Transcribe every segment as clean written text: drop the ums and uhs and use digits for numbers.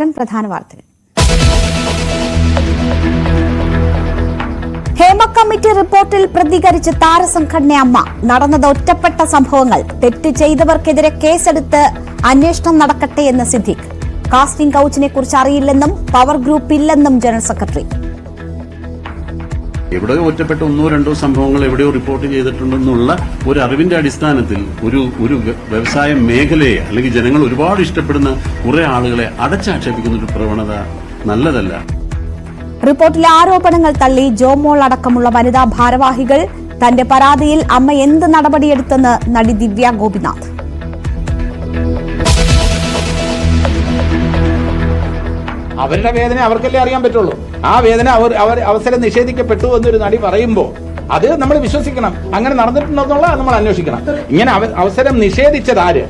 നമസ്കാരം. പ്രധാന വാർത്തകൾ. ഹേമ കമ്മിറ്റി റിപ്പോർട്ടിൽ പ്രതികരിച്ച് താരസംഘടന അമ്മ. നടന്നത് ഒറ്റപ്പെട്ട സംഭവങ്ങൾ. തെറ്റ് ചെയ്തവർക്കെതിരെ കേസെടുത്ത് അന്വേഷണം നടക്കട്ടെ എന്ന് സിദ്ദീഖ്. കാസ്റ്റിംഗ് കൌച്ചിനെ കുറിച്ച് അറിയില്ലെന്നും പവർ ഗ്രൂപ്പ് ഇല്ലെന്നും ജനറൽ സെക്രട്ടറി. എവിടെയോ ഒറ്റപ്പെട്ട ഒന്നോ രണ്ടോ സംഭവങ്ങൾ എവിടെയോ റിപ്പോർട്ട് ചെയ്തിട്ടുണ്ടെന്നുള്ള ഒരു അറിവിന്റെ അടിസ്ഥാനത്തിൽ ഒരു വ്യവസായ മേഖലയെ അല്ലെങ്കിൽ ജനങ്ങൾ ഒരുപാട് ഇഷ്ടപ്പെടുന്ന കുറെ ആളുകളെ അടച്ചാക്ഷേപിക്കുന്ന ഒരു പ്രവണത നല്ലതല്ല. റിപ്പോർട്ടിലെ ആരോപണങ്ങൾ തള്ളി ജോമോൾ അടക്കമുള്ള വനിതാ ഭാരവാഹികൾ. തന്റെ പരാതിയിൽ അമ്മ എന്ത് നടപടിയെടുത്തെന്ന് നടി ദിവ്യ ഗോപിനാഥ്. അവരുടെ വേദന അവർക്കല്ലേ അറിയാൻ പറ്റുള്ളൂ. ആ വേദന അവർ അവസരം നിഷേധിക്കപ്പെട്ടു എന്നൊരു നടി പറയുമ്പോൾ അത് നമ്മൾ വിശ്വസിക്കണം. അങ്ങനെ നടന്നിട്ടുണ്ടെന്നുള്ള നമ്മൾ അന്വേഷിക്കണം. ഇങ്ങനെ അവസരം നിഷേധിച്ചത് ആര്,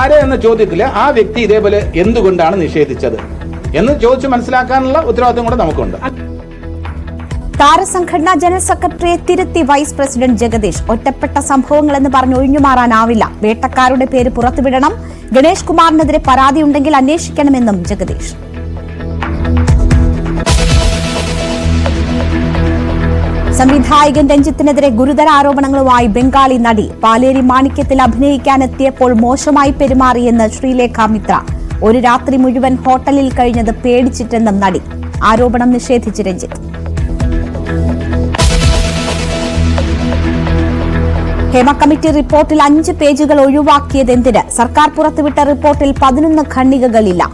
ആര് എന്ന ചോദ്യത്തിൽ ആ വ്യക്തി ഇതേപോലെ എന്തുകൊണ്ടാണ് നിഷേധിച്ചത് എന്ന് ചോദിച്ച് മനസ്സിലാക്കാനുള്ള ഉത്തരവാദിത്വം കൂടെ നമുക്കുണ്ട്. താരസംഘടനാ ജനറൽ സെക്രട്ടറിയെ തിരുത്തി വൈസ് പ്രസിഡന്റ് ജഗദീഷ്. ഒറ്റപ്പെട്ട സംഭവങ്ങളെന്ന് പറഞ്ഞ് ഒഴിഞ്ഞുമാറാനാവില്ല. വേട്ടക്കാരുടെ പേര് പുറത്തുവിടണം. ഗണേഷ് കുമാറിനെതിരെ പരാതിയുണ്ടെങ്കിൽ അന്വേഷിക്കണമെന്നും ജഗദീഷ്. സംവിധായകൻ രഞ്ജിത്തിനെതിരെ ഗുരുതര ആരോപണങ്ങളുമായി ബംഗാളി നടി. പാലേരി മാണിക്യത്തിൽ അഭിനയിക്കാനെത്തിയപ്പോൾ മോശമായി പെരുമാറിയെന്ന് ശ്രീലേഖ മിത്ര. ഒരു രാത്രി മുഴുവൻ ഹോട്ടലിൽ കഴിഞ്ഞത് പേടിച്ചിട്ടെന്നും നടി. ആരോപണം നിഷേധിച്ച് രഞ്ജിത്ത്. ഹേമ കമ്മിറ്റി റിപ്പോർട്ടിൽ 5 പേജുകൾ ഒഴിവാക്കിയതെന്തിന്? സർക്കാർ പുറത്തുവിട്ട റിപ്പോർട്ടിൽ 11 ഖണ്ഡികകളില്ല.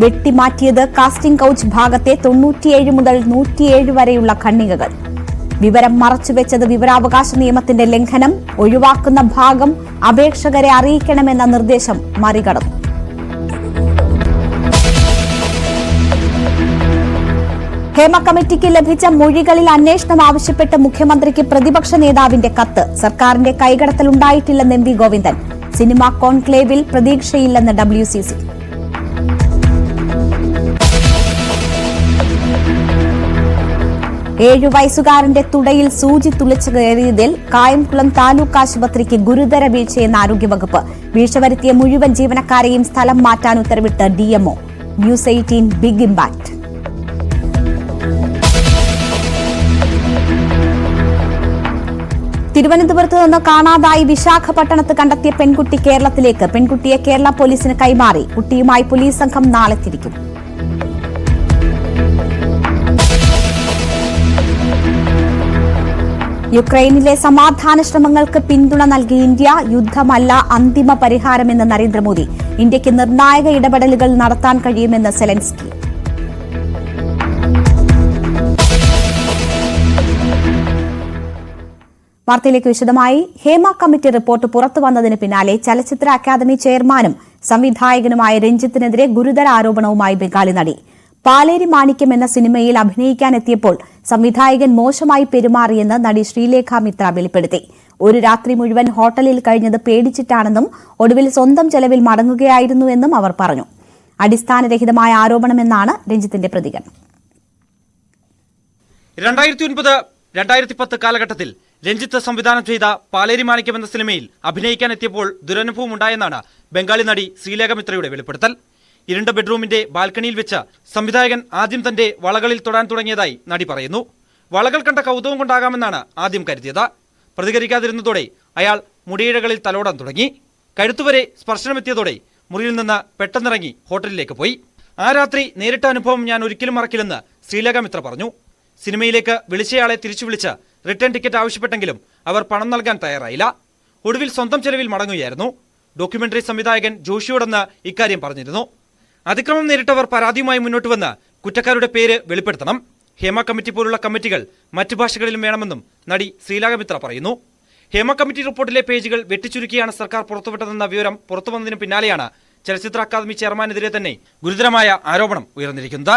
വെട്ടിമാറ്റിയത് കാസ്റ്റിംഗ് കൌച്ച് ഭാഗത്തെ 97 മുതൽ 107 വരെയുള്ള ഖണ്ഡികകൾ. വിവരം മറച്ചുവെച്ചത് വിവരാവകാശ നിയമത്തിന്റെ ലംഘനം. ഒഴിവാക്കുന്ന ഭാഗം അപേക്ഷകരെ അറിയിക്കണമെന്ന നിർദ്ദേശം മറികടന്നു. ഹേമ കമ്മിറ്റിക്ക് ലഭിച്ച മൊഴികളിൽ അന്വേഷണം ആവശ്യപ്പെട്ട് മുഖ്യമന്ത്രിക്ക് പ്രതിപക്ഷ നേതാവിന്റെ കത്ത്. സർക്കാരിന്റെ കൈകടത്തലുണ്ടായിട്ടില്ലെന്ന് എം വി ഗോവിന്ദൻ. സിനിമാ കോൺക്ലേവിൽ പ്രതീക്ഷയില്ലെന്ന് WCC. വയസ്സുകാരന്റെ തുടയിൽ സൂചി തുളച്ചു കയറിയതിൽ കായംകുളം താലൂക്ക് ആശുപത്രിക്ക് ഗുരുതര വീഴ്ചയെന്ന് ആരോഗ്യവകുപ്പ്. വീഴ്ച വരുത്തിയ മുഴുവൻ ജീവനക്കാരെയും സ്ഥലം മാറ്റാൻ ഉത്തരവിട്ട് DMO. News 18 big impact. തിരുവനന്തപുരത്ത് നിന്ന് കാണാതായി വിശാഖപട്ടണത്ത് കണ്ടെത്തിയ പെൺകുട്ടി കേരളത്തിലേക്ക്. പെൺകുട്ടിയെ കേരള പോലീസിന് കൈമാറി. കുട്ടിയുമായി പോലീസ് സംഘം നാളെ തിരിക്കും. യുക്രൈനിലെ സമാധാന ശ്രമങ്ങൾക്ക് പിന്തുണ നൽകി ഇന്ത്യ. യുദ്ധമല്ല അന്തിമ പരിഹാരമെന്ന് നരേന്ദ്രമോദി. ഇന്ത്യക്ക് നിർണായക ഇടപെടലുകൾ നടത്താൻ കഴിയുമെന്ന് സെലൻസ്കി. വാർത്തയിലേക്ക് വിശദമായി. ഹേമ കമ്മിറ്റി റിപ്പോർട്ട് പുറത്തുവന്നതിന് പിന്നാലെ ചലച്ചിത്ര അക്കാദമി ചെയർമാനും സംവിധായകനുമായ രഞ്ജിത്തിനെതിരെ ഗുരുതര ആരോപണവുമായി ബംഗാളി നടി. പാലേരി മാണിക്യം എന്ന സിനിമയിൽ അഭിനയിക്കാനെത്തിയപ്പോൾ സംവിധായകൻ മോശമായി പെരുമാറിയെന്ന് നടി ശ്രീലേഖ മിത്ര വെളിപ്പെടുത്തി. ഒരു രാത്രി മുഴുവൻ ഹോട്ടലിൽ കഴിഞ്ഞത് പേടിച്ചിട്ടാണെന്നും ഒടുവിൽ സ്വന്തം ചെലവിൽ മടങ്ങുകയായിരുന്നുവെന്നും അവർ പറഞ്ഞു. അടിസ്ഥാനരഹിതമായ ആരോപണമെന്നാണ് രഞ്ജിത്തിന്റെ പ്രതികരണം. 2009-2010 കാലഘട്ടത്തിൽ രഞ്ജിത്ത് സംവിധാനം ചെയ്ത പാലേരി മാണിക്യം എന്ന സിനിമയിൽ അഭിനയിക്കാനെത്തിയപ്പോൾ ദുരനുഭവം ഉണ്ടായെന്നാണ് ബംഗാളി നടി ശ്രീലേഖ മിത്രയുടെ വെളിപ്പെടുത്തൽ. ഇരുണ്ട ബെഡ്റൂമിന്റെ ബാൽക്കണിയിൽ വെച്ച് സംവിധായകൻ ആദ്യം തന്റെ വളകളിൽ തൊടാൻ തുടങ്ങിയതായി നടി പറയുന്നു. വളകൾ കണ്ട കൗതുകം കൊണ്ടാകാമെന്നാണ് ആദ്യം കരുതിയത്. പ്രതികരിക്കാതിരുന്നതോടെ അയാൾ മുടിയിഴകളിൽ തലോടാൻ തുടങ്ങി. കഴുത്തുവരെ സ്പർശനമെത്തിയതോടെ മുറിയിൽ നിന്ന് പെട്ടെന്നിറങ്ങി ഹോട്ടലിലേക്ക് പോയി. ആ രാത്രി നേരിട്ട അനുഭവം ഞാൻ ഒരിക്കലും മറക്കില്ലെന്ന് ശ്രീലേഖ മിത്ര പറഞ്ഞു. സിനിമയിലേക്ക് വിളിച്ചയാളെ തിരിച്ചു വിളിച്ച് റിട്ടേൺ ടിക്കറ്റ് ആവശ്യപ്പെട്ടെങ്കിലും അവർ പണം നൽകാൻ തയ്യാറായില്ല. ഒടുവിൽ സ്വന്തം ചെലവിൽ മടങ്ങുകയായിരുന്നു. ഡോക്യുമെന്ററി സംവിധായകൻ ജോഷിയോടെന്ന് ഇക്കാര്യം പറഞ്ഞിരുന്നു. അതിക്രമം നേരിട്ടവർ പരാതിയുമായി മുന്നോട്ട് വന്ന് കുറ്റക്കാരുടെ പേര് വെളിപ്പെടുത്തണം. ഹേമ കമ്മിറ്റി പോലുള്ള കമ്മിറ്റികൾ മറ്റു ഭാഷകളിലും വേണമെന്നും നടി ശ്രീലേഖ മിത്ര പറയുന്നു. ഹേമ കമ്മിറ്റി റിപ്പോർട്ടിലെ പേജുകൾ വെട്ടിച്ചുരുക്കിയാണ് സർക്കാർ പുറത്തുവിട്ടതെന്ന വിവരം പുറത്തുവന്നതിന് പിന്നാലെയാണ് ചലച്ചിത്ര അക്കാദമി ചെയർമാനെതിരെ തന്നെ ഗുരുതരമായ ആരോപണം ഉയർന്നിരിക്കുന്നത്.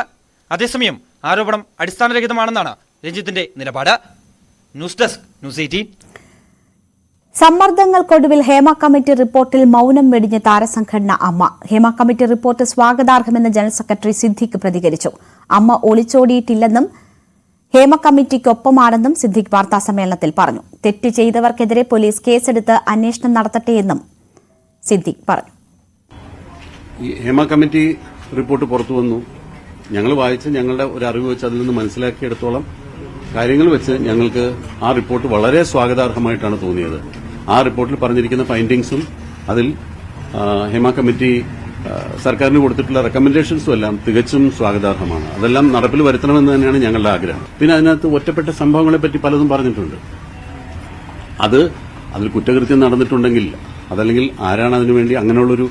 അതേസമയം ആരോപണം അടിസ്ഥാനരഹിതമാണെന്നാണ് രഞ്ജിത്തിന്റെ നിലപാട്. News desk news 18. സമ്മർദ്ദങ്ങൾക്കൊടുവിൽ ഹേമ കമ്മിറ്റി റിപ്പോർട്ടിൽ മൌനം വെടിഞ്ഞ താരസംഘടന അമ്മ. ഹേമ കമ്മിറ്റി റിപ്പോർട്ട് സ്വാഗതാർഹമെന്ന് ജനറൽ സെക്രട്ടറി സിദ്ദീഖ് പ്രതികരിച്ചു. അമ്മ ഒളിച്ചോടിയിട്ടില്ലെന്നും ഹേമ കമ്മിറ്റിക്കൊപ്പമാണെന്നും സിദ്ദീഖ് വാർത്താസമ്മേളനത്തിൽ പറഞ്ഞു. തെറ്റ് ചെയ്തവർക്കെതിരെ പോലീസ് കേസെടുത്ത് അന്വേഷണം നടത്തട്ടെയെന്നും സിദ്ദീഖ് പറഞ്ഞു. ഹേമ കമ്മിറ്റി റിപ്പോർട്ട് പുറത്തു വന്നു. ഞങ്ങൾ വായിച്ച് ഞങ്ങളുടെ ഒരു അറിവ് വെച്ച് അതിൽ നിന്ന് മനസ്സിലാക്കിയെടുത്തോളം കാര്യങ്ങൾ വെച്ച് ഞങ്ങൾക്ക് ആ റിപ്പോർട്ട് വളരെ സ്വാഗതാർഹമായിട്ടാണ് തോന്നിയത്. ആ റിപ്പോർട്ടിൽ പറഞ്ഞിരിക്കുന്ന ഫൈൻഡിങ്സും അതിൽ ഹേമ കമ്മിറ്റി സർക്കാരിന് കൊടുത്തിട്ടുള്ള റെക്കമെൻഡേഷൻസും എല്ലാം തികച്ചും സ്വാഗതാർഹമാണ്. അതെല്ലാം നടപ്പിൽ വരുത്തണമെന്ന് തന്നെയാണ് ഞങ്ങളുടെ ആഗ്രഹം. പിന്നെ അതിനകത്ത് ഒറ്റപ്പെട്ട സംഭവങ്ങളെപ്പറ്റി പലതും പറഞ്ഞിട്ടുണ്ട്. അതിൽ കുറ്റകൃത്യം നടന്നിട്ടുണ്ടെങ്കിൽ അതല്ലെങ്കിൽ ആരാണ് അതിനുവേണ്ടി അങ്ങനെയുള്ളൊരു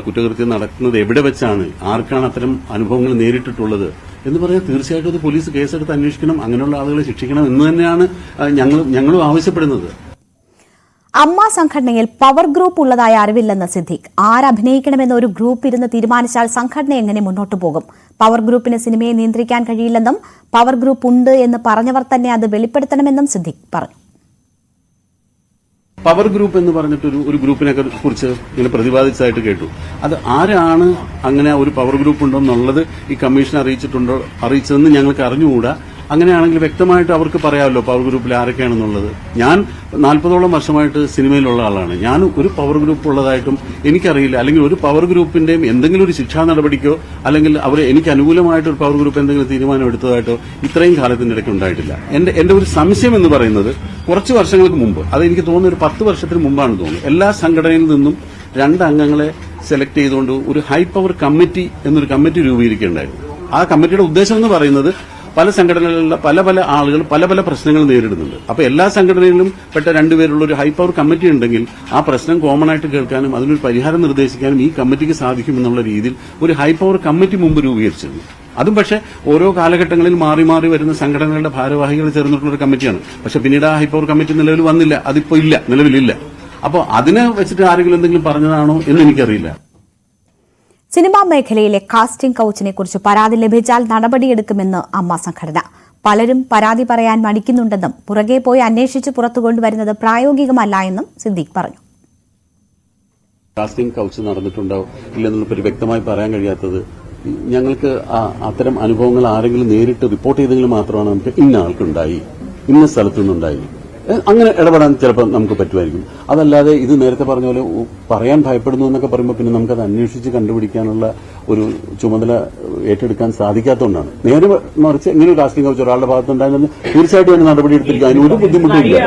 കുറ്റകൃത്യം നടക്കുന്നത്, എവിടെ വെച്ചാണ്, ആർക്കാണ് അത്തരം അനുഭവങ്ങൾ നേരിട്ടിട്ടുള്ളത് എന്ന് പറഞ്ഞാൽ തീർച്ചയായിട്ടും അത് പോലീസ് കേസെടുത്ത് അന്വേഷിക്കണം, അങ്ങനെയുള്ള ആളുകളെ ശിക്ഷിക്കണം എന്ന് തന്നെയാണ് ഞങ്ങളും ആവശ്യപ്പെടുന്നത്. അമ്മ സംഘടനയിൽ പവർ ഗ്രൂപ്പ് ഉള്ളതായി അറിവില്ലെന്ന് സിദ്ദീഖ്. ആരഭിനയിക്കണമെന്ന് ഒരു ഗ്രൂപ്പ് ഇരുന്ന് തീരുമാനിച്ചാൽ സംഘടന എങ്ങനെ മുന്നോട്ടു പോകും? പവർ ഗ്രൂപ്പിന് സിനിമയെ നിയന്ത്രിക്കാൻ കഴിയില്ലെന്നും പവർ ഗ്രൂപ്പ് ഉണ്ട് എന്ന് പറഞ്ഞവർ തന്നെ അത് വെളിപ്പെടുത്തണമെന്നും സിദ്ദീഖ് പറഞ്ഞു. പവർ ഗ്രൂപ്പ് എന്ന് പറഞ്ഞിട്ട് ഒരു ഗ്രൂപ്പിനെ കുറിച്ച് ഇങ്ങനെ പ്രതിപാദിച്ചതായിട്ട് കേട്ടു. അത് ആരാണ് അങ്ങനെ ഒരു പവർ ഗ്രൂപ്പ് ഉണ്ടോ എന്നുള്ളത് ഈ കമ്മീഷൻ അറിയിച്ചതെന്ന് ഞങ്ങൾക്ക് അറിഞ്ഞുകൂടാ. അങ്ങനെയാണെങ്കിൽ വ്യക്തമായിട്ട് അവർക്ക് പറയാമല്ലോ പവർ ഗ്രൂപ്പിൽ ആരൊക്കെയാണെന്നുള്ളത്. ഞാൻ 40ഓളം വർഷമായിട്ട് സിനിമയിലുള്ള ആളാണ്. ഞാൻ ഒരു പവർ ഗ്രൂപ്പ് ഉള്ളതായിട്ടും എനിക്കറിയില്ല. അല്ലെങ്കിൽ ഒരു പവർ ഗ്രൂപ്പിന്റെയും എന്തെങ്കിലും ഒരു ശിക്ഷാ നടപടിക്കോ അല്ലെങ്കിൽ അവർ എനിക്ക് അനുകൂലമായിട്ട് ഒരു പവർ ഗ്രൂപ്പ് എന്തെങ്കിലും തീരുമാനം എടുത്തതായിട്ടോ ഇത്രയും കാലത്തിന്റെ ഇടയ്ക്ക് ഉണ്ടായിട്ടില്ല. എന്റെ ഒരു സംശയം എന്ന് പറയുന്നത് കുറച്ച് വർഷങ്ങൾക്ക് മുമ്പ്, അത് എനിക്ക് തോന്നുന്നു ഒരു 10 വർഷത്തിന് മുമ്പാണ് തോന്നുന്നു, എല്ലാ സംഘടനയിൽ നിന്നും 2 അംഗങ്ങളെ സെലക്ട് ചെയ്തുകൊണ്ട് ഒരു ഹൈ പവർ കമ്മിറ്റി എന്നൊരു കമ്മിറ്റി രൂപീകരിക്കുകയുണ്ടായിരുന്നു. ആ കമ്മിറ്റിയുടെ ഉദ്ദേശം എന്ന് പറയുന്നത് പല സംഘടനകളിലുള്ള പല ആളുകൾ പല പ്രശ്നങ്ങൾ നേരിടുന്നുണ്ട്. അപ്പൊ എല്ലാ സംഘടനയിലും പെട്ട 2 പേരുള്ള ഒരു ഹൈ പവർ കമ്മിറ്റി ഉണ്ടെങ്കിൽ ആ പ്രശ്നം കോമൺ ആയിട്ട് കേൾക്കാനും അതിനൊരു പരിഹാരം നിർദ്ദേശിക്കാനും ഈ കമ്മിറ്റിക്ക് സാധിക്കുമെന്നുള്ള രീതിയിൽ ഒരു ഹൈ പവർ കമ്മിറ്റി മുമ്പ് രൂപീകരിച്ചിരുന്നു. അതും പക്ഷേ ഓരോ കാലഘട്ടങ്ങളിൽ മാറി മാറി വരുന്ന സംഘടനകളുടെ ഭാരവാഹികൾ ചേർന്നിട്ടുള്ള ഒരു കമ്മിറ്റിയാണ്. പക്ഷെ പിന്നീട് ആ ഹൈ പവർ കമ്മിറ്റി നിലവിൽ വന്നില്ല, അതിപ്പോ ഇല്ല, നിലവിലില്ല. അപ്പോൾ അതിനെ വെച്ചിട്ട് ആരെങ്കിലും എന്തെങ്കിലും പറഞ്ഞതാണോ എന്ന് എനിക്കറിയില്ല. സിനിമാ മേഖലയിലെ കാസ്റ്റിംഗ് കൌച്ചിനെ കുറിച്ച് പരാതി ലഭിച്ചാൽ നടപടിയെടുക്കുമെന്ന് അമ്മ സംഘടന. പലരും പരാതി പറയാൻ മടിക്കുന്നുണ്ടെന്നും പുറകെ പോയി അന്വേഷിച്ച് പുറത്തു കൊണ്ടുവരുന്നത് പ്രായോഗികമല്ല എന്നും സിദ്ദീഖ് പറഞ്ഞു. കാസ്റ്റിംഗ് കൌച്ച് നടന്നിട്ടുണ്ടോ ഇല്ലെന്നുള്ള വ്യക്തമായി പറയാൻ കഴിയാത്തത് ഞങ്ങൾക്ക് അത്തരം അനുഭവങ്ങൾ ആരെങ്കിലും നേരിട്ട് റിപ്പോർട്ട് ചെയ്തെങ്കിൽ മാത്രമാണ് നമുക്ക് ഇന്ന ആൾക്കുണ്ടായി, ഇന്ന സ്ഥലത്തു നിന്നുണ്ടായി, അങ്ങനെ ഇടപെടാൻ ചിലപ്പോൾ നമുക്ക് പറ്റുമായിരിക്കും. അതല്ലാതെ ഇത് നേരത്തെ പറഞ്ഞ പോലെ പറയാൻ ഭയപ്പെടുന്നു എന്നൊക്കെ പറയുമ്പോൾ പിന്നെ നമുക്കത് അന്വേഷിച്ച് കണ്ടുപിടിക്കാനുള്ള ഒരു ചുമതല ഏറ്റെടുക്കാൻ സാധിക്കാത്തതുകൊണ്ടാണ്. നേരെ മറിച്ച് ഇങ്ങനെ ഒരു കാസ്റ്റിംഗ് കൗച്ച് ഒരാളുടെ ഭാഗത്തുണ്ടായിരുന്നത് തീർച്ചയായിട്ടും അതിന് നടപടിയെടുത്തിരിക്കും, അതിനൊരു ബുദ്ധിമുട്ടില്ല.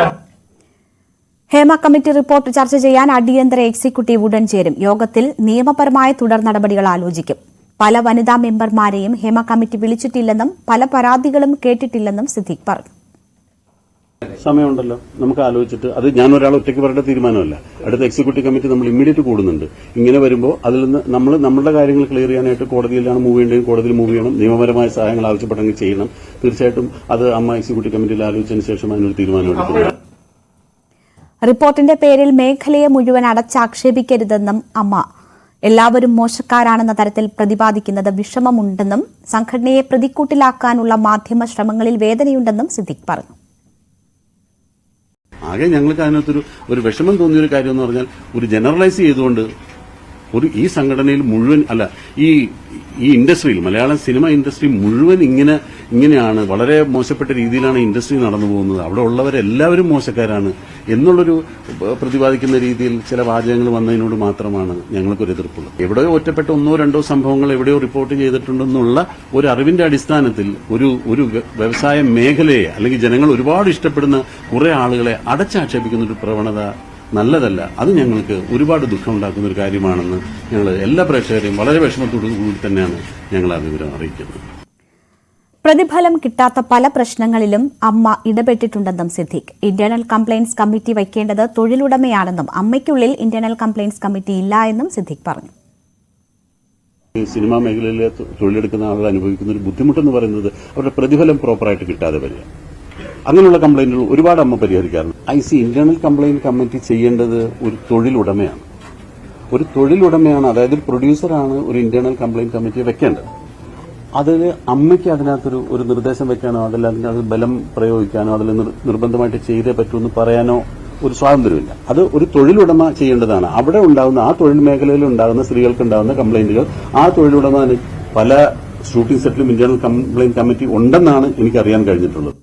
ഹേമ കമ്മിറ്റി റിപ്പോർട്ട് ചർച്ച ചെയ്യാൻ അടിയന്തര എക്സിക്യൂട്ടീവ് ഉടൻ ചേരും. യോഗത്തിൽ നിയമപരമായ തുടർ നടപടികൾ ആലോചിക്കും. പല വനിതാ മെമ്പർമാരെയും ഹേമ കമ്മിറ്റി വിളിച്ചിട്ടില്ലെന്നും പല പരാതികളും കേട്ടിട്ടില്ലെന്നും സിദ്ദീഖ് പറഞ്ഞു. സമയമുണ്ടല്ലോ, നമുക്ക് ആലോചിച്ചിട്ട്, അത് ഞാൻ ഒരാൾ ഒറ്റയ്ക്ക് പറയേണ്ട തീരുമാനമല്ല. അടുത്ത എക്സിക്യൂട്ടീവ് കമ്മിറ്റി നമ്മൾ ഇമ്മീഡിയറ്റ് കൂടുന്നുണ്ട്. ഇങ്ങനെ വരുമ്പോൾ അതിൽ നിന്ന് നമ്മളുടെ കാര്യങ്ങൾ ക്ലിയർ ചെയ്യാനായിട്ട് കോടതിയിലാണ് മൂവ് ചെയ്യേണ്ടത്, കോടതിയിൽ മൂവ് ചെയ്യണം. നിയമപരമായ സഹായങ്ങൾ ആവശ്യപ്പെട്ടെങ്കിൽ ചെയ്യണം. തീർച്ചയായിട്ടും അത് അമ്മ എക്സിക്യൂട്ടീവ് കമ്മിറ്റിയിൽ ആലോചിച്ചതിന് ശേഷം അതിനൊരു തീരുമാനമെടുക്കുന്നു. റിപ്പോർട്ടിന്റെ പേരിൽ മേഖലയെ മുഴുവൻ അടച്ചാക്ഷേപിക്കരുതെന്നും അമ്മ, എല്ലാവരും മോശക്കാരാണെന്ന തരത്തിൽ പ്രതിപാദിക്കുന്നത് വിഷമമുണ്ടെന്നും സംഘടനയെ പ്രതിക്കൂട്ടിലാക്കാനുള്ള മാധ്യമ ശ്രമങ്ങളിൽ വേദനയുണ്ടെന്നും സിദ്ദീഖ് പറഞ്ഞു. ആകെ ഞങ്ങൾക്ക് അതിനകത്തൊരു വിഷമം തോന്നിയൊരു കാര്യം എന്ന് പറഞ്ഞാൽ ഒരു ജനറലൈസ് ചെയ്തുകൊണ്ട് ഈ സംഘടനയിൽ മുഴുവൻ അല്ല, ഈ ഇൻഡസ്ട്രിയിൽ, മലയാളം സിനിമ ഇൻഡസ്ട്രി മുഴുവൻ ഇങ്ങനെയാണ്, വളരെ മോശപ്പെട്ട രീതിയിലാണ് ഇൻഡസ്ട്രി നടന്നു പോകുന്നത്, അവിടെ ഉള്ളവരെല്ലാവരും മോശക്കാരാണ് എന്നുള്ളൊരു പ്രതിപാദിക്കുന്ന രീതിയിൽ ചില വാചകങ്ങൾ വന്നതിനോട് മാത്രമാണ് ഞങ്ങൾക്കൊരു എതിർപ്പുള്ളത്. എവിടെയോ ഒറ്റപ്പെട്ട 1-2 സംഭവങ്ങൾ എവിടെയോ റിപ്പോർട്ട് ചെയ്തിട്ടുണ്ടെന്നുള്ള ഒരു അറിവിന്റെ അടിസ്ഥാനത്തിൽ ഒരു വ്യവസായ മേഖലയെ അല്ലെങ്കിൽ ജനങ്ങൾ ഒരുപാട് ഇഷ്ടപ്പെടുന്ന കുറെ ആളുകളെ അടച്ചാക്ഷേപിക്കുന്ന ഒരു പ്രവണത നല്ലതല്ല. അത് ഞങ്ങൾക്ക് ഒരുപാട് ദുഃഖമുണ്ടാക്കുന്ന ഒരു കാര്യമാണെന്ന് ഞങ്ങൾ എല്ലാ പ്രേക്ഷകരെയും വളരെ വിഷമത്തോടു കൂടി തന്നെയാണ് ഞങ്ങൾ ആ വിവരം അറിയിക്കുന്നത്. പ്രതിഫലം കിട്ടാത്ത പല പ്രശ്നങ്ങളിലും അമ്മ ഇടപെട്ടിട്ടുണ്ടെന്നും സിദ്ദീഖ്. ഇന്റേണൽ കംപ്ലയിന്റ്സ് കമ്മിറ്റി വയ്ക്കേണ്ടത് തൊഴിലുടമയാണെന്നും അമ്മയ്ക്കുള്ളിൽ ഇന്റേണൽ കംപ്ലയിന്റ്സ് കമ്മിറ്റി ഇല്ല എന്നും സിദ്ദീഖ് പറഞ്ഞു. സിനിമാ മേഖലയിലെ തൊഴിലെടുക്കുന്ന ആളുകൾ അനുഭവിക്കുന്ന ഒരു ബുദ്ധിമുട്ടെന്ന് പറയുന്നത് അവരുടെ പ്രതിഫലം പ്രോപ്പറായിട്ട് കിട്ടാതെ വരിക. അങ്ങനെയുള്ള കംപ്ലയിന്റുകൾ ഒരുപാട് അമ്മ പരിഹരിക്കാറുണ്ട്. ഇന്റേണൽ കംപ്ലയിന്റ് കമ്മിറ്റി ചെയ്യേണ്ടത് ഒരു തൊഴിലുടമയാണ്. ഒരു തൊഴിലുടമയാണ്, അതായത് പ്രൊഡ്യൂസറാണ് ഒരു ഇന്റേണൽ കംപ്ലയിന്റ് കമ്മിറ്റി വെക്കേണ്ടത്. അതിൽ അമ്മയ്ക്ക് അതിനകത്തൊരു നിർദ്ദേശം വെക്കാനോ അതല്ലെങ്കിൽ അത് ബലം പ്രയോഗിക്കാനോ അതിൽ നിർബന്ധമായിട്ട് ചെയ്തേ പറ്റൂന്ന് പറയാനോ ഒരു സ്വാതന്ത്ര്യമില്ല. അത് ഒരു തൊഴിലുടമ ചെയ്യേണ്ടതാണ്. അവിടെ ഉണ്ടാകുന്ന ആ തൊഴിൽ മേഖലയിൽ ഉണ്ടാകുന്ന സ്ത്രീകൾക്ക് ഉണ്ടാകുന്ന കംപ്ലയിന്റുകൾ ആ തൊഴിലുടമ പല ഷൂട്ടിംഗ് സെറ്റിലും ഇന്റേണൽ കംപ്ലയിന്റ് കമ്മിറ്റി ഉണ്ടെന്നാണ് എനിക്കറിയാൻ കഴിഞ്ഞിട്ടുള്ളത്.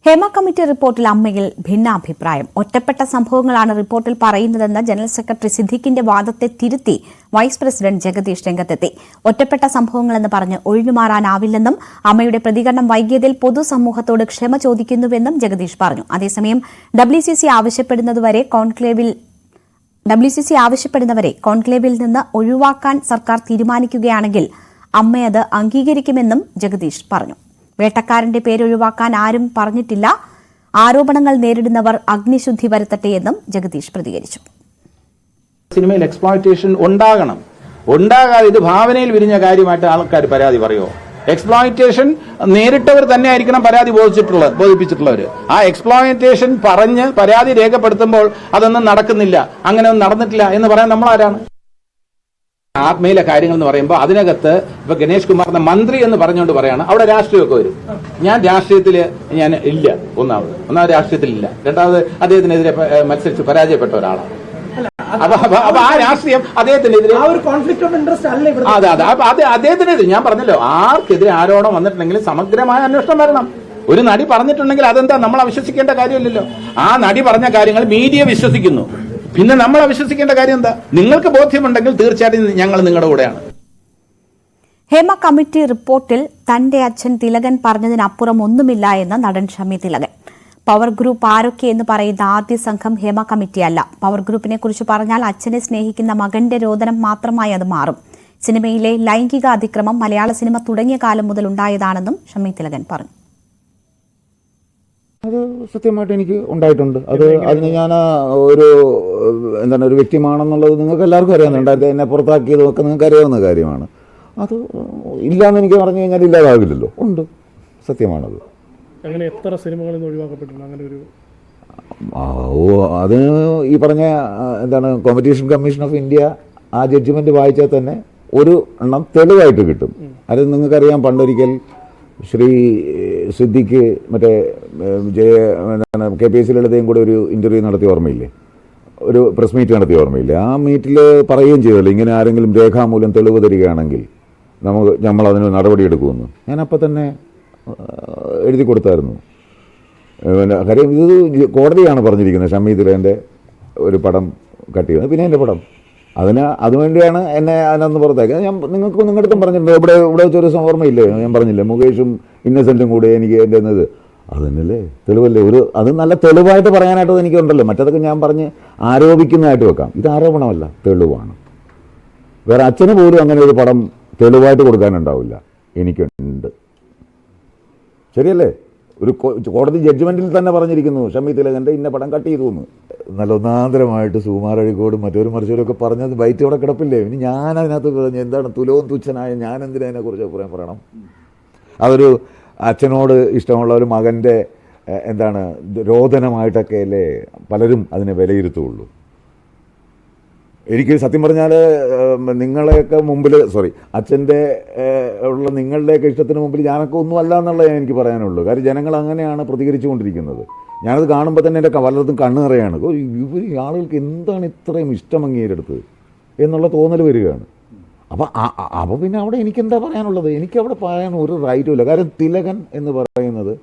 ഹേമ കമ്മിറ്റി റിപ്പോർട്ടിൽ അമ്മയിൽ ഭിന്നാഭിപ്രായം. ഒറ്റപ്പെട്ട സംഭവങ്ങളാണ് റിപ്പോർട്ടിൽ പറയുന്നതെന്ന ജനറൽ സെക്രട്ടറി സിദ്ദിഖിന്റെ വാദത്തെ തിരുത്തി വൈസ് പ്രസിഡന്റ് ജഗദീഷ് രംഗത്തെത്തി. ഒറ്റപ്പെട്ട സംഭവങ്ങളെന്ന് പറഞ്ഞ് ഒഴിഞ്ഞുമാറാനാവില്ലെന്നും അമ്മയുടെ പ്രതികരണം വൈകിയതിൽ പൊതുസമൂഹത്തോട് ക്ഷമ ചോദിക്കുന്നുവെന്നും ജഗദീഷ് പറഞ്ഞു. അതേസമയം ഡബ്ല്യുസിസി ആവശ്യപ്പെടുന്നവരെ കോൺക്ലേവിൽ നിന്ന് ഒഴിവാക്കാൻ സർക്കാർ തീരുമാനിക്കുകയാണെങ്കിൽ അമ്മയത് അംഗീകരിക്കുമെന്നും ജഗദീഷ് പറഞ്ഞു. വേട്ടക്കാരന്റെ പേരൊഴിവാക്കാൻ ആരും പറഞ്ഞിട്ടില്ല. ആരോപണങ്ങൾ നേരിടുന്നവർ അഗ്നിശുദ്ധി വരുത്തട്ടെയെന്നും ജഗദീഷ് പ്രതികരിച്ചു. സിനിമയിൽ എക്സ്പ്ലോയിറ്റേഷൻ ഉണ്ടാകാതെ ഇത് ഭാവനയിൽ വിരിഞ്ഞ കാര്യമായിട്ട് ആൾക്കാർ പരാതി പറയുമോ? എക്സ്പ്ലോയിറ്റേഷൻ നേരിട്ടവർ തന്നെ ആയിരിക്കണം പരാതി ബോധിപ്പിച്ചിട്ടുള്ളവർ. ആ എക്സ്പ്ലോയിറ്റേഷൻ പറഞ്ഞ് പരാതി രേഖപ്പെടുത്തുമ്പോൾ അതൊന്നും നടക്കുന്നില്ല, അങ്ങനെ ഒന്നും നടന്നിട്ടില്ല എന്ന് പറയാൻ നമ്മളാരാണ്? ആത്മയിലെ കാര്യങ്ങൾ എന്ന് പറയുമ്പോൾ അതിനകത്ത് ഇപ്പൊ ഗണേഷ് കുമാറിന്റെ മന്ത്രി എന്ന് പറഞ്ഞുകൊണ്ട് പറയാണ് അവിടെ രാഷ്ട്രീയമൊക്കെ വരും. ഞാൻ രാഷ്ട്രീയത്തിൽ ഇല്ല. ഒന്നാമത് രാഷ്ട്രീയത്തിലില്ല. രണ്ടാമത് അദ്ദേഹത്തിനെതിരെ മത്സരിച്ച് പരാജയപ്പെട്ട ഒരാളാണ്. അപ്പൊ ആ രാഷ്ട്രീയം അദ്ദേഹത്തിനെതിരെ അതെ അദ്ദേഹത്തിനെതിരെ ഞാൻ പറഞ്ഞല്ലോ, ആർക്കെതിരെ ആരോപണം വന്നിട്ടുണ്ടെങ്കിലും സമഗ്രമായ അന്വേഷണം വരണം. ഒരു നടി പറഞ്ഞിട്ടുണ്ടെങ്കിൽ അതെന്താ നമ്മൾ അവിശ്വസിക്കേണ്ട കാര്യമില്ലല്ലോ. ആ നടി പറഞ്ഞ കാര്യങ്ങൾ മീഡിയ വിശ്വസിക്കുന്നു, പിന്നെ നമ്മൾ അവിശ്വസിക്കേണ്ട കാര്യം എന്താ? നിങ്ങൾക്ക് ബോധ്യമുണ്ടെങ്കിൽ തീർച്ചയായിട്ടും ഞങ്ങൾ നിങ്ങളുടെ കൂടെയാണ്. ഹേമ കമ്മിറ്റി റിപ്പോർട്ടിൽ തന്റെ അച്ഛൻ തിലകൻ പറഞ്ഞതിനപ്പുറം ഒന്നുമില്ല എന്ന് നടൻ ഷമി തിലകൻ. പവർ ഗ്രൂപ്പ് ആരൊക്കെ എന്ന് പറയുന്ന ആദ്യ സംഘം ഹേമ കമ്മിറ്റിയല്ല. പവർ ഗ്രൂപ്പിനെ കുറിച്ച് പറഞ്ഞാൽ അച്ഛനെ സ്നേഹിക്കുന്ന മകന്റെ രോദനം മാത്രമായി അത് മാറും. സിനിമയിലെ ലൈംഗിക അതിക്രമം മലയാള സിനിമ തുടങ്ങിയ കാലം മുതൽ ഉണ്ടായതാണെന്നും ഷമി തിലകൻ പറഞ്ഞു. അത് സത്യമായിട്ട് എനിക്ക് ഉണ്ടായിട്ടുണ്ട്. അതിന് ഞാൻ ഒരു വ്യക്തിമാണെന്നുള്ളത് നിങ്ങൾക്ക് എല്ലാവർക്കും അറിയാവുന്നുണ്ട്. എന്നെ പുറത്താക്കിയതും ഒക്കെ നിങ്ങൾക്ക് അറിയാവുന്ന കാര്യമാണ്. അത് ഇല്ലാന്ന് എനിക്ക് പറഞ്ഞു കഴിഞ്ഞാൽ ഇല്ലാതാകില്ലല്ലോ. ഉണ്ട്, സത്യമാണത്. അങ്ങനെ എത്ര സിനിമകളിൽ നിന്ന് ഒഴിവാക്കപ്പെട്ടിട്ടുണ്ട് അങ്ങനെ ഒരു? അത് ഈ പറഞ്ഞ കോമ്പറ്റീഷൻ കമ്മീഷൻ ഓഫ് ഇന്ത്യ ആ ജഡ്ജ്മെന്റ് വായിച്ചാൽ തന്നെ ഒരു എണ്ണം തെളിവായിട്ട് കിട്ടും. അത് നിങ്ങൾക്കറിയാം, പണ്ടൊരിക്കൽ ശ്രീ സിദ്ദിഖ് മറ്റേ KPSC ലളിതയും കൂടെ ഒരു ഇന്റർവ്യൂ നടത്തിയ ഓർമ്മയില്ലേ? ഒരു പ്രസ് മീറ്റ് നടത്തിയ ഓർമ്മയില്ലേ? ആ മീറ്റിൽ പറയുകയും ചെയ്തല്ലോ, ഇങ്ങനെ ആരെങ്കിലും രേഖാമൂലം തെളിവ് തരികയാണെങ്കിൽ നമ്മൾ അതിന് നടപടിയെടുക്കുമെന്ന്. ഞാനപ്പോൾ തന്നെ എഴുതി കൊടുത്തായിരുന്നു. കാര്യം ഇത് കോടതിയാണ് പറഞ്ഞിരിക്കുന്നത് ഷമി തിലകൻ്റെ ഒരു പടം കട്ട് ചെയ്യുന്നത്. പിന്നെ എൻ്റെ പടം അതുവേണ്ടിയാണ് എന്നെ അതിനകത്ത് പുറത്താക്കിയത്. ഞാൻ നിങ്ങളുടെ അടുത്തും പറഞ്ഞിട്ടുണ്ട്. ഇവിടെ വെച്ചൊരു ഓർമ്മയില്ലേ, ഞാൻ പറഞ്ഞില്ലേ, മുകേഷും ഇന്നസെൻറ്റും കൂടെ എനിക്ക് എൻ്റെ അത് തന്നെയല്ലേ തെളിവല്ലേ? അത് നല്ല തെളിവായിട്ട് പറയാനായിട്ട് എനിക്കുണ്ടല്ലോ. മറ്റതൊക്കെ ഞാൻ പറഞ്ഞ് ആരോപിക്കുന്നതായിട്ട് വെക്കാം. ഇത് ആരോപണമല്ല, തെളിവാണ്. വേറെ അച്ഛന് പോലും അങ്ങനെ ഒരു പടം തെളിവായിട്ട് കൊടുക്കാനുണ്ടാവില്ല. എനിക്കുണ്ട്. ശരിയല്ലേ? ഒരു കോടതി ജഡ്ജ്മെന്റിൽ തന്നെ പറഞ്ഞിരിക്കുന്നു ഷമി തിലകൻ്റെ ഇന്ന പടം കട്ട് ചെയ്തു എന്ന്. നല്ല ഒന്നാന്തരമായിട്ട് സുകുമാർ അഴീക്കോടും മറ്റൊരുമറിച്ചവരൊക്കെ പറഞ്ഞത് ബൈറ്റ് അവിടെ കിടപ്പില്ലേ? ഇനി ഞാൻ അതിനകത്ത് പറഞ്ഞു എന്താണ് തുലവും തുച്ഛനായ ഞാൻ എന്തിനാ അതിനെക്കുറിച്ച് പറയണം? അതൊരു അച്ഛനോട് ഇഷ്ടമുള്ള ഒരു മകൻ്റെ രോദനമായിട്ടൊക്കെ അല്ലേ പലരും അതിനെ വിലയിരുത്തുള്ളൂ. എനിക്ക് സത്യം പറഞ്ഞാൽ നിങ്ങളെയൊക്കെ മുമ്പിൽ അച്ഛൻ്റെ ഉള്ള നിങ്ങളുടെയൊക്കെ ഇഷ്ടത്തിന് മുമ്പിൽ ഞാനൊക്കെ ഒന്നും അല്ല എന്നുള്ളത് എനിക്ക് പറയാനുള്ളൂ. കാര്യം ജനങ്ങൾ അങ്ങനെയാണ് പ്രതികരിച്ചു കൊണ്ടിരിക്കുന്നത്. ഞാനത് കാണുമ്പോൾ തന്നെ എൻ്റെ പലർക്കും കണ്ണ് നിറയാണ്. ഇവർ ആളുകൾക്ക് എന്താണ് ഇത്രയും ഇഷ്ടം അങ്ങേരെടുത്ത് എന്നുള്ള തോന്നൽ വരികയാണ്. അപ്പോൾ പിന്നെ അവിടെ എനിക്കെന്താ പറയാനുള്ളത്? എനിക്കവിടെ പറയാൻ ഒരു റൈറ്റും ഇല്ല. കാര്യം തിലകൻ എന്ന് പറയുന്നത്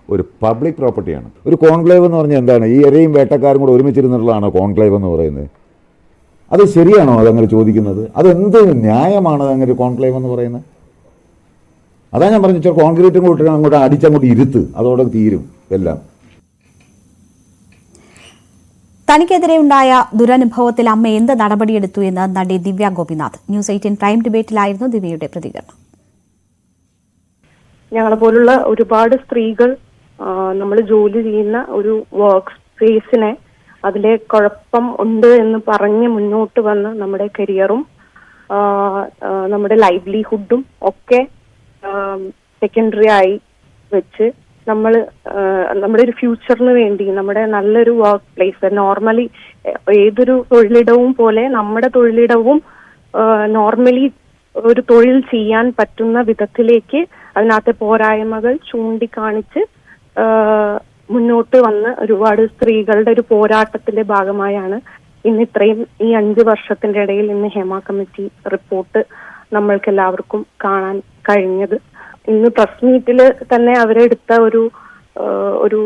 ഒരു പബ്ലിക് പ്രോപ്പർട്ടിയാണ്. ഒരു കോൺക്ലേവ് എന്ന് പറഞ്ഞാൽ എന്താണ്? ഈ ഇരയും വേട്ടക്കാരും കൂടെ ഒരുമിച്ചിരുന്നുള്ളതാണോ കോൺക്ലേവ് എന്ന് പറയുന്നത്? അത് ശരിയാണോ അതങ്ങനെ ചോദിക്കുന്നത്? അതെന്ത് ന്യായമാണ് അതങ്ങനെ കോൺക്ലേവ് എന്ന് പറയുന്നത്? അതാ ഞാൻ പറഞ്ഞു, കോൺക്രീറ്റും കൂട്ടി അങ്ങോട്ട് അടിച്ചങ്ങോട്ട് ഇരുത്ത്, അതോടെ തീരും എല്ലാം. തനിക്കെതിരെയുണ്ടായ ദുരനുഭവത്തിൽ അമ്മ എന്ത് നടപടിയെടുത്തു എന്ന് നടി ദിവ്യ ഗോപിനാഥ്. ന്യൂസ് 18 പ്രൈം ഡിബേറ്റിലായിരുന്നു ദിവ്യയുടെ പ്രതികരണം. ഞങ്ങളെ പോലുള്ള ഒരുപാട് സ്ത്രീകൾ നമ്മൾ ജോലി ചെയ്യുന്ന ഒരു വർക്ക് സ്പേസിനെ അതിലെ കുഴപ്പം ഉണ്ട് എന്ന് പറഞ്ഞ് മുന്നോട്ട് വന്ന് നമ്മുടെ കരിയറും നമ്മുടെ ലൈവ്ലിഹുഡും ഒക്കെ സെക്കൻഡറി ആയി വെച്ച് നമ്മുടെ ഒരു ഫ്യൂച്ചറിന് വേണ്ടി നമ്മുടെ നല്ലൊരു വർക്ക് പ്ലേസ്, നോർമലി ഏതൊരു തൊഴിലിടവും പോലെ നമ്മുടെ തൊഴിലിടവും നോർമലി ഒരു തൊഴിൽ ചെയ്യാൻ പറ്റുന്ന വിധത്തിലേക്ക് അതിനകത്തെ പോരായ്മകൾ ചൂണ്ടിക്കാണിച്ച് മുന്നോട്ട് വന്ന് ഒരുപാട് സ്ത്രീകളുടെ ഒരു പോരാട്ടത്തിന്റെ ഭാഗമായാണ് ഇന്ന് ഇത്രയും ഈ 5 വർഷത്തിന്റെ ഇടയിൽ ഇന്ന് ഹേമ കമ്മിറ്റി റിപ്പോർട്ട് നമ്മൾക്ക് എല്ലാവർക്കും കാണാൻ കഴിഞ്ഞത്. ഇന്ന് പ്രസ് മീറ്റിൽ തന്നെ അവരെടുത്ത ഒരു ഒരു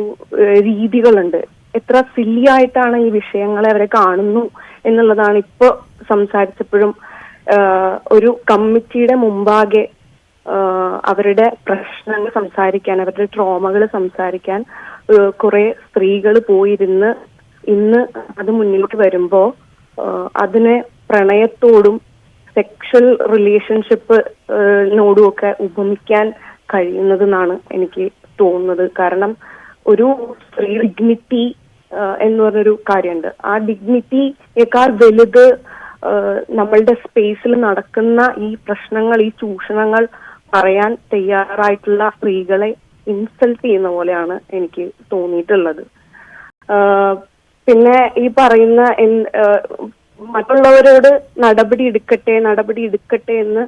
രീതികളുണ്ട്. എത്ര സില്ലി ആയിട്ടാണ് ഈ വിഷയങ്ങളെ അവരെ കാണുന്നു എന്നുള്ളതാണ് ഇപ്പൊ സംസാരിച്ചപ്പോഴും ഒരു കമ്മിറ്റിയുടെ മുമ്പാകെ അവരുടെ പ്രശ്നങ്ങൾ സംസാരിക്കാൻ, അവരുടെ ട്രോമകൾ സംസാരിക്കാൻ കുറെ സ്ത്രീകൾ പോയിരുന്ന് ഇന്ന് അത് മുന്നിലോട്ട് വരുമ്പോ അതിനെ പ്രണയത്തോടും സെക്ഷൽ റിലേഷൻഷിപ്പിനോടും ഒക്കെ ഉപമിക്കാൻ കഴിയുന്നതെന്നാണ് എനിക്ക് തോന്നുന്നത്. കാരണം ഒരു സ്ത്രീ ഡിഗ്നിറ്റി എന്ന് പറഞ്ഞൊരു കാര്യമുണ്ട്. ആ ഡിഗ്നിറ്റിയേക്കാൾ വലുത് നമ്മളുടെ സ്പേസിൽ നടക്കുന്ന ഈ പ്രശ്നങ്ങൾ, ഈ ചൂഷണങ്ങൾ പറയാൻ തയ്യാറായിട്ടുള്ള സ്ത്രീകളെ ഇൻസൾട്ട് ചെയ്യുന്ന പോലെയാണ് എനിക്ക് തോന്നിയിട്ടുള്ളത്. പിന്നെ ഈ പറയുന്ന മറ്റുള്ളവരോട് നടപടി എടുക്കട്ടെ എന്ന്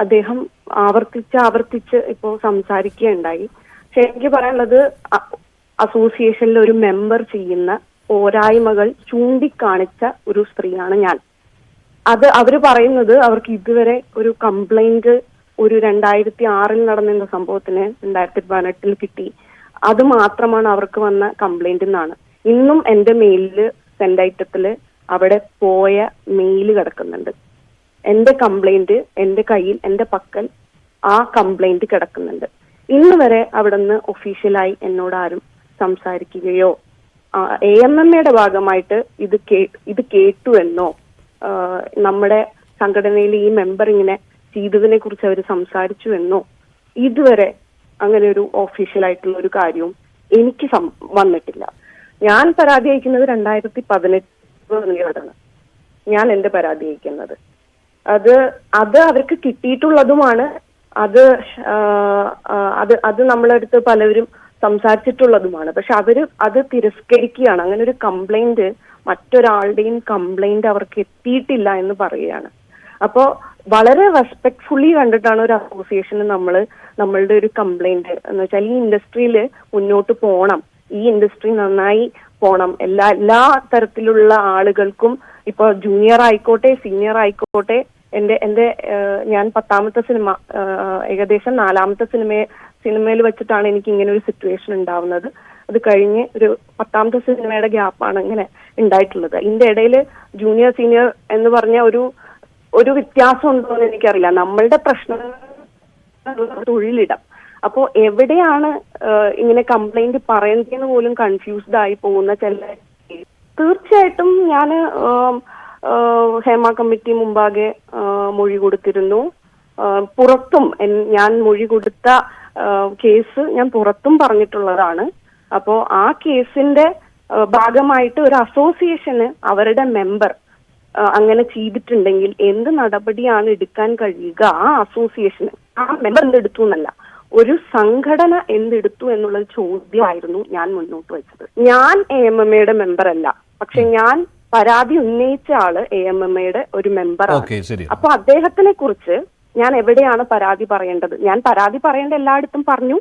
അദ്ദേഹം ആവർത്തിച്ച് ഇപ്പോ സംസാരിക്കുകയുണ്ടായി. പക്ഷെ എനിക്ക് പറയാനുള്ളത് അസോസിയേഷനിൽ ഒരു മെമ്പർ ചെയ്യുന്ന പോരായ്മകൾ ചൂണ്ടിക്കാണിച്ച ഒരു സ്ത്രീയാണ് ഞാൻ. അത് അവര് പറയുന്നത് അവർക്ക് ഇതുവരെ ഒരു കംപ്ലൈന്റ് ഒരു 2006 നടന്ന സംഭവത്തിന് 2018 കിട്ടി, അത് മാത്രമാണ് അവർക്ക് വന്ന കംപ്ലൈന്റ് എന്നാണ്. ഇന്നും എന്റെ മെയിലില് സെൻഡ് ഐറ്റത്തില് അവിടെ പോയ മെയില് കിടക്കുന്നുണ്ട്. എന്റെ കംപ്ലൈന്റ് എന്റെ കയ്യിൽ, എന്റെ പക്കൽ ആ കംപ്ലൈന്റ് കിടക്കുന്നുണ്ട്. ഇന്ന് വരെ അവിടെ നിന്ന് ഒഫീഷ്യലായി എന്നോട് ആരും സംസാരിക്കുകയോ AMMയുടെ ഭാഗമായിട്ട് ഇത് കേട്ടു എന്നോ നമ്മുടെ സംഘടനയിൽ ഈ മെമ്പർ ഇങ്ങനെ ചെയ്തതിനെ കുറിച്ച് അവർ സംസാരിച്ചു എന്നോ ഇതുവരെ അങ്ങനെ ഒരു ഒഫീഷ്യൽ ആയിട്ടുള്ള ഒരു കാര്യവും എനിക്ക് വന്നിട്ടില്ല. ഞാൻ പരാതി അയക്കുന്നത് 2018 ഞാൻ എന്റെ പരാതി അയക്കുന്നത്. അത് അവർക്ക് കിട്ടിയിട്ടുള്ളതുമാണ്. അത് നമ്മളടുത്ത് പലവരും സംസാരിച്ചിട്ടുള്ളതുമാണ്. പക്ഷെ അവര് അത് തിരസ്കരിക്കുകയാണ്. അങ്ങനെ ഒരു കംപ്ലൈന്റ്, മറ്റൊരാളുടെയും കംപ്ലൈന്റ് അവർക്ക് എത്തിയിട്ടില്ല എന്ന് പറയുകയാണ്. അപ്പോ വളരെ റെസ്പെക്ട്ഫുള്ളി കണ്ടിട്ടാണ് ഒരു അസോസിയേഷന് നമ്മളുടെ ഒരു കംപ്ലൈന്റ് എന്ന് വെച്ചാൽ ഈ ഇൻഡസ്ട്രിയിൽ മുന്നോട്ട് പോകണം, ഈ ഇൻഡസ്ട്രി നന്നായി പോണം, എല്ലാ തരത്തിലുള്ള ആളുകൾക്കും, ഇപ്പൊ ജൂനിയർ ആയിക്കോട്ടെ സീനിയർ ആയിക്കോട്ടെ. ഞാൻ 10ാമത്തെ സിനിമ, ഏകദേശം 4ാമത്തെ സിനിമയിൽ വെച്ചിട്ടാണ് എനിക്ക് ഇങ്ങനെ ഒരു സിറ്റുവേഷൻ ഉണ്ടാവുന്നത്. അത് കഴിഞ്ഞ് ഒരു 10ാമത്തെ സിനിമയുടെ ഗ്യാപ്പാണ് ഇങ്ങനെ ഉണ്ടായിട്ടുള്ളത്. ഇതിന്റെ ഇടയിൽ ജൂനിയർ സീനിയർ എന്ന് പറഞ്ഞ ഒരു വ്യത്യാസം ഉണ്ടോ എന്ന് എനിക്കറിയില്ല. നമ്മളുടെ പ്രശ്നം തൊഴിലിടം. അപ്പോ എവിടെയാണ് ഇങ്ങനെ കംപ്ലൈന്റ് പറയുന്നതെന്ന് പോലും കൺഫ്യൂസ്ഡ് ആയി പോകുന്ന തീർച്ചയായിട്ടും ഞാൻ ഹേമ കമ്മിറ്റി മുമ്പാകെ മൊഴി കൊടുത്തിരുന്നു. പുറത്തും ഞാൻ മൊഴി കൊടുത്ത കേസ് ഞാൻ പുറത്തും പറഞ്ഞിട്ടുള്ളതാണ്. അപ്പോ ആ കേസിന്റെ ഭാഗമായിട്ട് ഒരു അസോസിയേഷന് അവരുടെ മെമ്പർ അങ്ങനെ ചെയ്തിട്ടുണ്ടെങ്കിൽ എന്ത് നടപടിയാണ് എടുക്കാൻ കഴിയുക? ആ അസോസിയേഷന്, ആ മെമ്പർ എന്തെടുത്തു എന്നല്ല, ഒരു സംഘടന എന്തെടുത്തു എന്നുള്ള ചോദ്യമായിരുന്നു ഞാൻ മുന്നോട്ട് വെച്ചത്. ഞാൻ AMMയുടെ മെമ്പർ അല്ല, പക്ഷെ ഞാൻ പരാതി ഉന്നയിച്ച ആള് AMMയുടെ ഒരു മെമ്പറാണ്. അപ്പൊ അദ്ദേഹത്തിനെ കുറിച്ച് ഞാൻ എവിടെയാണ് പരാതി പറയേണ്ടത്? ഞാൻ പരാതി പറയേണ്ട എല്ലായിടത്തും പറഞ്ഞു.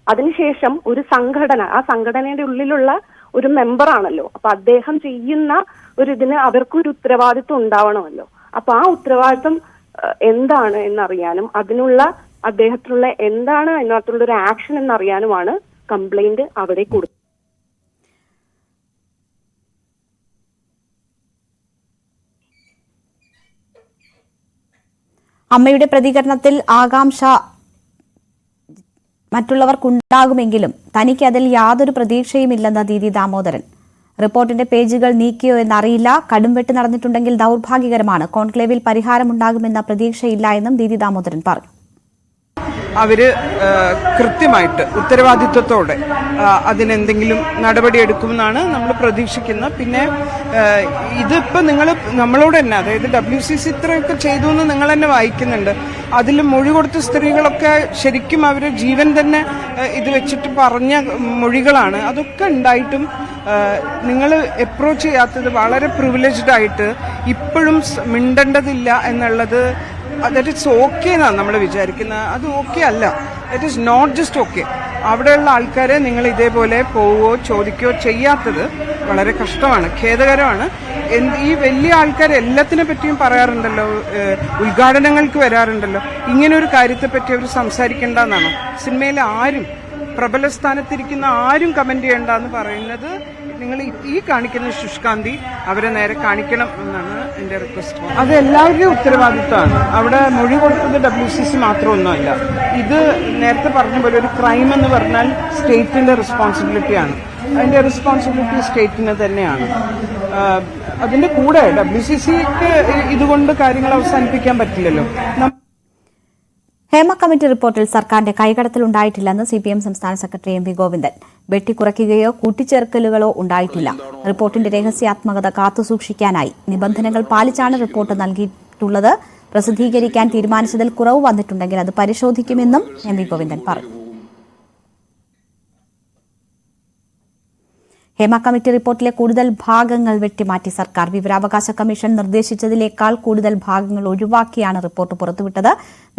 അതിനുശേഷം ഒരു സംഘടന, ആ സംഘടനയുടെ ഉള്ളിലുള്ള ഒരു മെമ്പറാണല്ലോ. അപ്പൊ അദ്ദേഹം ചെയ്യുന്ന ഇതിന് അവർക്കൊരു ഉത്തരവാദിത്വം ഉണ്ടാവണമല്ലോ. അപ്പൊ ആ ഉത്തരവാദിത്വം എന്താണ് എന്നറിയാനും അതിനുള്ള അദ്ദേഹത്തിനുള്ള എന്താണ് അതിനകത്തുള്ള ഒരു ആക്ഷൻ എന്നറിയാനുമാണ് കംപ്ലൈന്റ് അവിടെ കൊടുത്തത്. അമ്മയുടെ പ്രതികരണത്തിൽ ആകാംക്ഷ മറ്റുള്ളവർക്കുണ്ടാകുമെങ്കിലും തനിക്ക് അതിൽ യാതൊരു പ്രതീക്ഷയുമില്ലെന്ന് ദീദി ദാമോദരൻ. റിപ്പോർട്ടിന്റെ പേജുകൾ നീക്കിയോ എന്നറിയില്ല. കടുംവെട്ട് നടന്നിട്ടുണ്ടെങ്കിൽ ദൗർഭാഗ്യകരമാണ്. കോൺക്ലേവിൽ പരിഹാരമുണ്ടാകുമെന്ന പ്രതീക്ഷയില്ല എന്നും ദീദി ദാമോദരൻ പറഞ്ഞു. അവര് കൃത്യമായിട്ട് ഉത്തരവാദിത്വത്തോടെ അതിനെന്തെങ്കിലും നടപടിയെടുക്കുമെന്നാണ് നമ്മൾ പ്രതീക്ഷിക്കുന്നത്. പിന്നെ ഇതിപ്പോൾ നമ്മളോട് തന്നെ, അതായത് WCC ഇത്രയൊക്കെ ചെയ്തു എന്ന് നിങ്ങൾ തന്നെ വായിക്കുന്നുണ്ട്. അതിൽ മൊഴി കൊടുത്ത സ്ത്രീകളൊക്കെ ശരിക്കും അവർ ജീവൻ തന്നെ ഇത് വെച്ചിട്ട് പറഞ്ഞ മൊഴികളാണ്. അതൊക്കെ ഉണ്ടായിട്ടും നിങ്ങൾ അപ്രോച്ച് ചെയ്യാത്തത് വളരെ പ്രിവിലേജ്ഡ് ആയിട്ട് ഇപ്പോഴും മിണ്ടേണ്ടതില്ല എന്നുള്ളത്, ദാറ്റ് ഇറ്റ്സ് ഓക്കെ എന്നാണ് നമ്മൾ വിചാരിക്കുന്നത്. അത് ഓക്കെ അല്ല, that is not just okay. അവിടെയുള്ള ആൾക്കാരെ നിങ്ങൾ ഇതേപോലെ പോവുകയോ ചോദിക്കുകയോ ചെയ്യാത്തത് വളരെ കഷ്ടമാണ്, ഖേദകരമാണ്. ഈ വലിയ ആൾക്കാർ എല്ലാത്തിനെ പറ്റിയും പറയാറുണ്ടല്ലോ, ഉദ്ഘാടനങ്ങൾക്ക് വരാറുണ്ടല്ലോ. ഇങ്ങനെ ഒരു കാര്യത്തെപ്പറ്റി അവർ സംസാരിക്കേണ്ടെന്നാണോ? സിനിമയിലെ ആരും പ്രബല സ്ഥാനത്തിരിക്കുന്ന ആരും കമന്റ് ചെയ്യേണ്ട എന്ന് പറയുന്നത് നിങ്ങൾ ഈ കാണിക്കുന്ന ശുഷ്കാന്തി അവരെ നേരെ കാണിക്കണം എന്നാണ് എന്റെ റിക്വസ്റ്റ്. അത് എല്ലാവരുടെയും ഉത്തരവാദിത്തമാണ്. അവിടെ മൊഴി കൊടുത്തത് WCC മാത്രമൊന്നുമല്ല. ഇത് നേരത്തെ പറഞ്ഞ പോലെ ഒരു ക്രൈം എന്ന് പറഞ്ഞാൽ സ്റ്റേറ്റിന്റെ റെസ്പോൺസിബിലിറ്റിയാണ്. അതിന്റെ റെസ്പോൺസിബിലിറ്റി സ്റ്റേറ്റിന് തന്നെയാണ്. അതിന്റെ കൂടെ WCCക്ക് ഇതുകൊണ്ട് കാര്യങ്ങൾ അവസാനിപ്പിക്കാൻ പറ്റില്ലല്ലോ. ഹേമ കമ്മിറ്റി റിപ്പോർട്ടിൽ സർക്കാരിന്റെ കൈകടത്തലുണ്ടായിട്ടില്ലെന്ന് CPM സംസ്ഥാന സെക്രട്ടറി MP ഗോവിന്ദൻ. വെട്ടിക്കുറയ്ക്കുകയോ കൂട്ടിച്ചേർക്കലുകളോ ഉണ്ടായിട്ടില്ല. റിപ്പോർട്ടിന്റെ രഹസ്യാത്മകത കാത്തുസൂക്ഷിക്കാനായി നിബന്ധനകൾ പാലിച്ചാണ് റിപ്പോർട്ട് നൽകിയിട്ടുള്ളത്. പ്രസിദ്ധീകരിക്കാൻ തീരുമാനിച്ചതിൽ കുറവ് വന്നിട്ടുണ്ടെങ്കിൽ അത് പരിശോധിക്കുമെന്നും MP ഗോവിന്ദൻ പറഞ്ഞു. ഹേമ കമ്മിറ്റി റിപ്പോർട്ടിലെ കൂടുതൽ ഭാഗങ്ങൾ വെട്ടിമാറ്റി സർക്കാർ. വിവരാവകാശ കമ്മീഷൻ നിർദ്ദേശിച്ചതിനേക്കാൾ കൂടുതൽ ഭാഗങ്ങൾ ഒഴിവാക്കിയാണ് റിപ്പോർട്ട് പുറത്തുവിട്ടത്.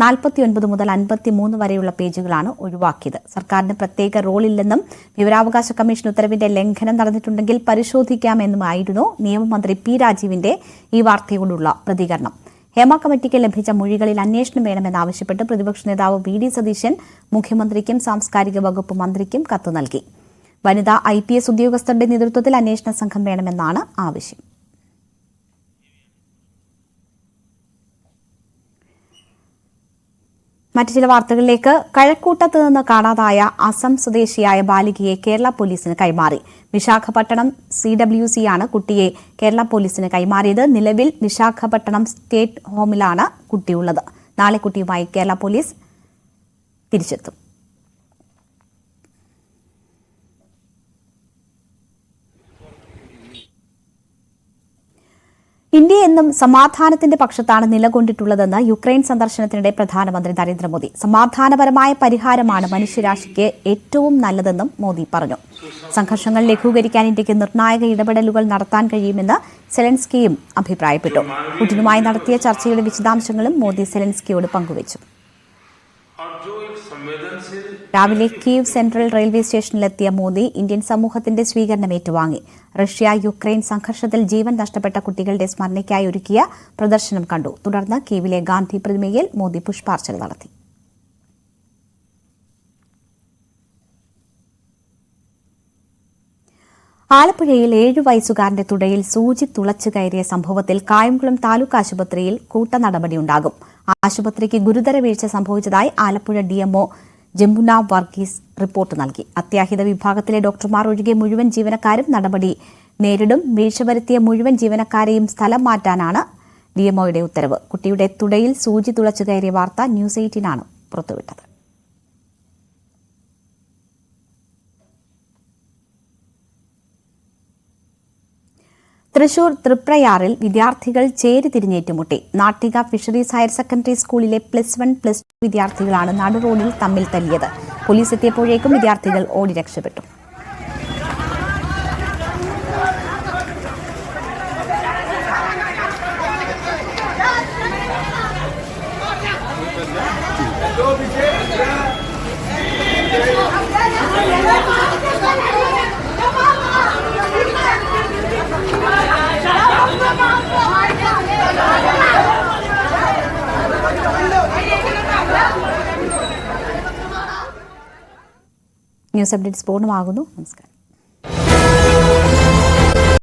49 മുതൽ 53 വരെയുള്ള പേജുകളാണ് ഒഴിവാക്കിയത്. സർക്കാരിന് പ്രത്യേക റോളില്ലെന്നും വിവരാവകാശ കമ്മീഷൻ ഉത്തരവിന്റെ ലംഘനം നടന്നിട്ടുണ്ടെങ്കിൽ പരിശോധിക്കാമെന്നുമായിരുന്നു നിയമമന്ത്രി P രാജീവിന്റെ ഈ വാർത്തയോടുള്ള പ്രതികരണം. ഹേമ കമ്മിറ്റിക്ക് ലഭിച്ച മൊഴികളിൽ അന്വേഷണം വേണമെന്നാവശ്യപ്പെട്ട് പ്രതിപക്ഷ നേതാവ് VD സതീശൻ മുഖ്യമന്ത്രിക്കും സാംസ്കാരിക വകുപ്പ് മന്ത്രിക്കും കത്ത് നൽകി. വനിതാ IPS ഉദ്യോഗസ്ഥരുടെ നേതൃത്വത്തിൽ അന്വേഷണ സംഘം വേണമെന്നാണ് ആവശ്യം. മറ്റു ചില വാർത്തകളിലേക്ക്. കഴക്കൂട്ടത്ത് നിന്ന് കാണാതായ അസം സ്വദേശിയായ ബാലികയെ കേരള പോലീസിന് കൈമാറി. വിശാഖപട്ടണം CWC ആണ് കുട്ടിയെ കേരള പോലീസിന് കൈമാറിയത്. നിലവിൽ വിശാഖപട്ടണം സ്റ്റേറ്റ് ഹോമിലാണ് കുട്ടിയുള്ളത്. നാളെ കുട്ടിയുമായി കേരള പോലീസ് തിരിച്ചെത്തും. ഇന്ത്യ എന്നും സമാധാനത്തിന്റെ പക്ഷത്താണ് നിലകൊണ്ടിട്ടുള്ളതെന്ന് യുക്രൈൻ സന്ദർശനത്തിനിടെ പ്രധാനമന്ത്രി നരേന്ദ്രമോദി. സമാധാനപരമായ പരിഹാരമാണ് മനുഷ്യരാശിക്ക് ഏറ്റവും നല്ലതെന്നും മോദി പറഞ്ഞു. സംഘർഷങ്ങൾ ലഘൂകരിക്കാൻ ഇന്ത്യക്ക് നിർണായക ഇടപെടലുകൾ നടത്താൻ കഴിയുമെന്ന് സെലൻസ്കിയും അഭിപ്രായപ്പെട്ടു. പുടിനുമായി നടത്തിയ ചർച്ചയുടെ വിശദാംശങ്ങളും മോദി സെലൻസ്കിയോട് പങ്കുവച്ചു. രാവിലെ കീവ് സെൻട്രൽ റെയിൽവേ സ്റ്റേഷനിലെത്തിയ മോദി ഇന്ത്യൻ സമൂഹത്തിന്റെ സ്വീകരണം ഏറ്റുവാങ്ങി. റഷ്യ യുക്രൈൻ സംഘർഷത്തിൽ ജീവൻ നഷ്ടപ്പെട്ട കുട്ടികളുടെ സ്മരണയ്ക്കായി ഒരുക്കിയ പ്രദർശനം കണ്ടു. തുടർന്ന് കീവിലെ ഗാന്ധി പ്രതിമയിൽ മോദി പുഷ്പാർച്ചന നടത്തി. ആലപ്പുഴയിൽ 7 വയസ്സുകാരന്റെ തുടയിൽ സൂചി തുളച്ചു കയറിയ സംഭവത്തിൽ കായംകുളം താലൂക്ക് ആശുപത്രിയിൽ കൂട്ട നടപടിയുണ്ടാകും. ആശുപത്രിക്ക് ഗുരുതര വീഴ്ച സംഭവിച്ചതായി ആലപ്പുഴ DMO ജംബുന വർഗീസ് റിപ്പോർട്ട് നൽകി. അത്യാഹിത വിഭാഗത്തിലെ ഡോക്ടർമാർ ഒഴികെ മുഴുവൻ ജീവനക്കാരും നടപടി നേരിടും. വീഴ്ച വരുത്തിയ മുഴുവൻ ജീവനക്കാരെയും സ്ഥലം മാറ്റാനാണ് DMOയുടെ ഉത്തരവ്. കുട്ടിയുടെ തുടയിൽ സൂചി തുളച്ചു കയറിയ വാർത്ത ന്യൂസ് 18 ആണ് പുറത്തുവിട്ടത്. തൃശൂർ തൃപ്രയാറിൽ വിദ്യാർത്ഥികൾ ചേരിതിരിഞ്ഞേറ്റുമുട്ടി. നാട്ടിക ഫിഷറീസ് ഹയർ സെക്കൻഡറി സ്കൂളിലെ +1, +2 വിദ്യാർത്ഥികളാണ് നടുറോഡിൽ തമ്മിൽ തല്ലിയത്. പോലീസ് എത്തിയപ്പോഴേക്കും വിദ്യാർത്ഥികൾ ഓടി രക്ഷപ്പെട്ടു. ന്യൂസ് അപ്ഡേറ്റ്സ് പൂർണ്ണമാകുന്നു. നമസ്കാരം.